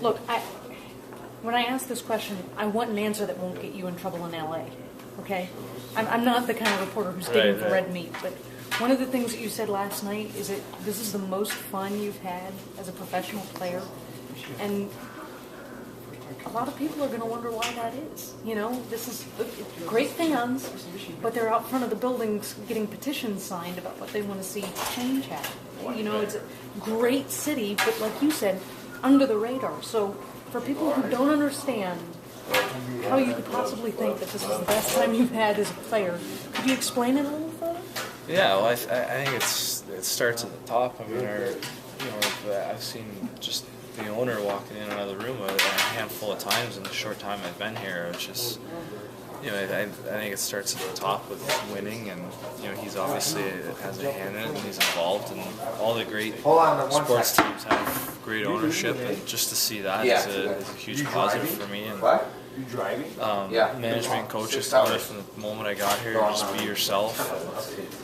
Look, when I ask this question, I want an answer that won't get you in trouble in LA. Okay? I'm not the kind of reporter who's digging for red meat, but one of the things that you said last night is that this is the most fun you've had as a professional player, and a lot of people are going to wonder why that is. You know, this is great fans, but they're out front of the buildings getting petitions signed about what they want to see change happen. You know, it's a great city, but like you said, under the radar. So for people who don't understand how you could possibly think that this is the best time you've had as a player, could you explain it a little further? Yeah, well, I think it starts at the top. I mean, I've seen just the owner walking in and out of the room a handful of times in the short time I've been here. It's just, I think it starts at the top with winning, and he's obviously has a hand in it, and he's involved, and all the great sports teams have great ownership, and just to see that is a huge positive for me. And You driving? Management and coaches tell me from the moment I got here, just be yourself.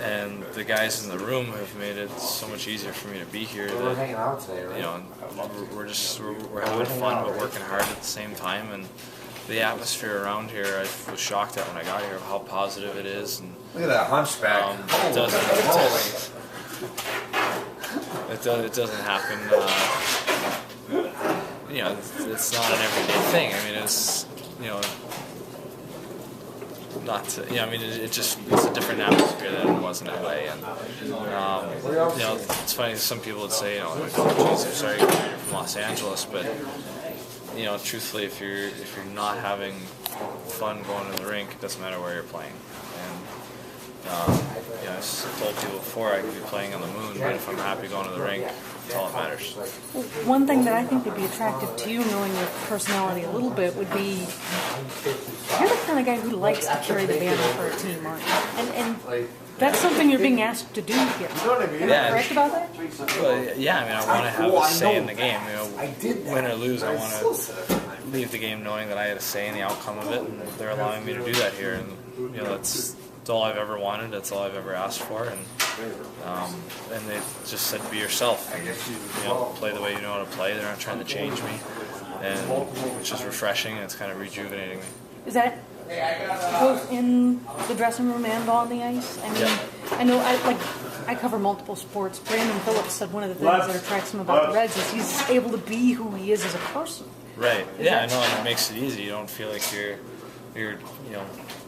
And the guys in the room have made it so much easier for me to be here. We're hanging out today, right? We're having fun, but working hard at the same time. And the atmosphere around here, I was shocked at when I got here of how positive it is. And look at that hunchback. It doesn't happen. It's not an everyday thing. I mean, it's it's a different atmosphere than it was in LA. And it's funny. Some people would say, oh, geez, I'm sorry you're from Los Angeles, but truthfully, if you're not having fun going to the rink, it doesn't matter where you're playing. And I've told people before I could be playing on the moon, but if I'm happy going to the rink, that's all that matters. Well, one thing that I think would be attractive to you, knowing your personality a little bit, would be you're the kind of guy who likes to carry the banner for a team, aren't you? And that's something you're being asked to do here. Am I correct about that? Well, yeah, I mean, I want to have a say in the game. Win or lose, I want to leave the game knowing that I had a say in the outcome of it, and they're allowing me to do that here. And that's all I've ever wanted. That's all I've ever asked for. And they just said, be yourself. Play the way you know how to play. They're not trying to change me, and which is refreshing, and it's kind of rejuvenating me. Is that both in the dressing room and on the ice? I mean, I know I cover multiple sports. Brandon Phillips said one of the things that attracts him about the Reds is he's able to be who he is as a person. Right. Yeah, I know, and it makes it easy. You don't feel like you're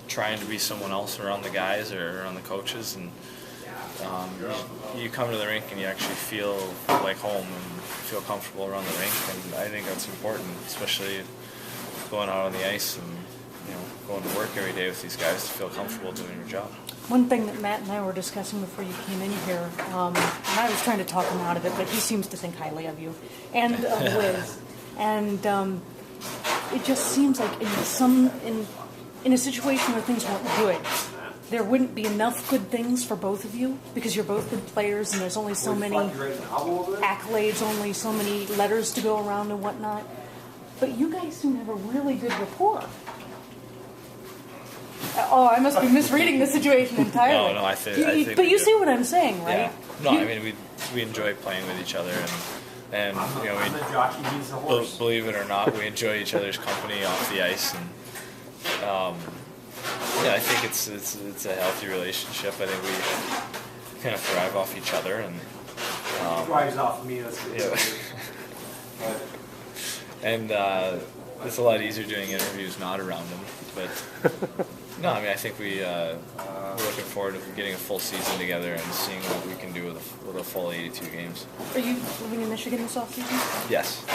trying to be someone else around the guys or around the coaches, and you come to the rink and you actually feel like home and feel comfortable around the rink, and I think that's important, especially going out on the ice and going to work every day with these guys to feel comfortable doing your job. One thing that Matt and I were discussing before you came in here, and I was trying to talk him out of it, but he seems to think highly of you and of Wiz, and it just seems like in a situation where things weren't good, there wouldn't be enough good things for both of you because you're both good players and there's only so many accolades, only so many letters to go around and whatnot. But you guys seem to have a really good rapport. Oh, I must be misreading the situation entirely. No, I think but you see what I'm saying, right? Yeah. No, I mean, we enjoy playing with each other, and we believe it or not, we enjoy each other's company off the ice, and I think it's a healthy relationship. I think we kind of thrive off each other, and Thrives off me. That's and it's a lot easier doing interviews not around them. But no, I mean, I think we're looking forward to getting a full season together and seeing what we can do with a full 82 games. Are you living in Michigan this offseason? Yes.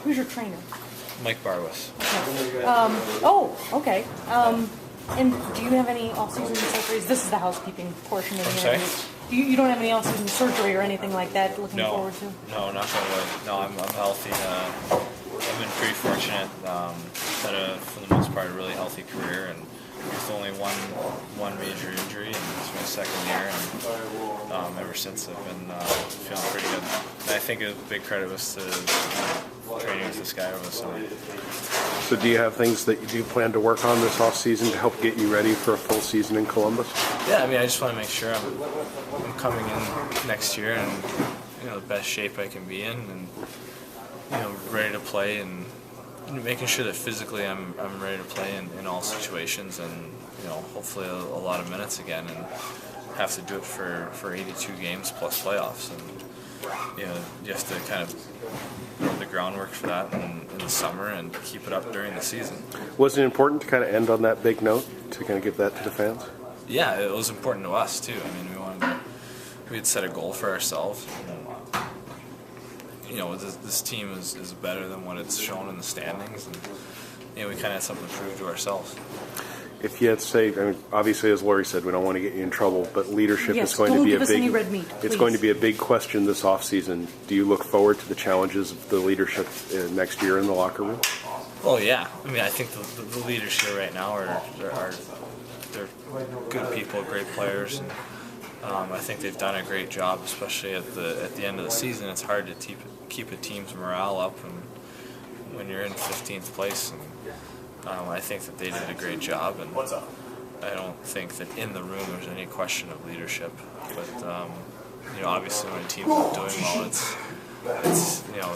Who's your trainer? Mike Barwas. Okay. And do you have any off-season surgeries? This is the housekeeping portion of the interview. You don't have any off-season surgery or anything like that looking forward to? No, not really. No, I'm healthy. I've been pretty fortunate. Had for the most part, a really healthy career, and with only one major injury, and it's my second year, and ever since I've been feeling pretty good. And I think a big credit was to training with this guy over the summer. So do you have things that you do plan to work on this off season to help get you ready for a full season in Columbus? Yeah, I mean, I just want to make sure I'm coming in next year in the best shape I can be in, and ready to play and making sure that physically I'm ready to play in all situations, and hopefully a lot of minutes again, and have to do it for 82 games plus playoffs, and you have to kind of build the groundwork for that in the summer and keep it up during the season. Was it important to kind of end on that big note to kind of give that to the fans? Yeah, it was important to us too. I mean, we had set a goal for ourselves. This team is better than what it's shown in the standings, and we kind of had something to prove to ourselves. If you had to say, I mean, obviously, as Lori said, we don't want to get you in trouble, but leadership Yes, is going don't to be give a us big. any red meat, It's please. going to be a big question this offseason. Do you look forward to the challenges of the leadership next year in the locker room? Well, yeah. I mean, I think the leaders here right now are they're good people, great players. And, I think they've done a great job, especially at the end of the season. It's hard to keep a team's morale up when you're in 15th place. And I think that they did a great job. And I don't think that in the room there's any question of leadership. But obviously when a team's not doing well,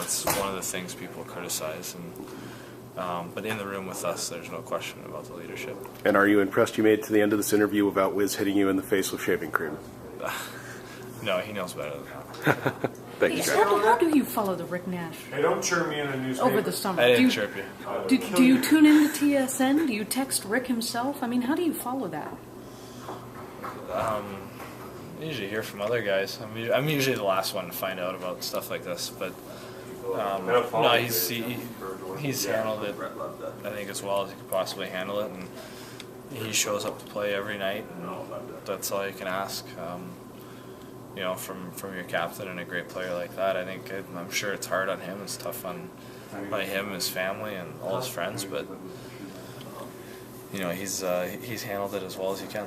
it's one of the things people criticize. And but in the room with us, there's no question about the leadership. And are you impressed you made it to the end of this interview without Wiz hitting you in the face with shaving cream? No, he knows better than that. Thank you, guys. How do you follow the Rick Nash Hey, don't chirp me in a newspaper. over the summer? I Do didn't you, chirp you. do you tune in to TSN? Do you text Rick himself? I mean, how do you follow that? I usually hear from other guys. I'm usually the last one to find out about stuff like this, but no, he's handled it, I think, as well as he could possibly handle it, and he shows up to play every night, and that's all you can ask. From your captain and a great player like that. I'm sure it's hard on him. It's tough on him, his family, and all his friends, but he's handled it as well as he can.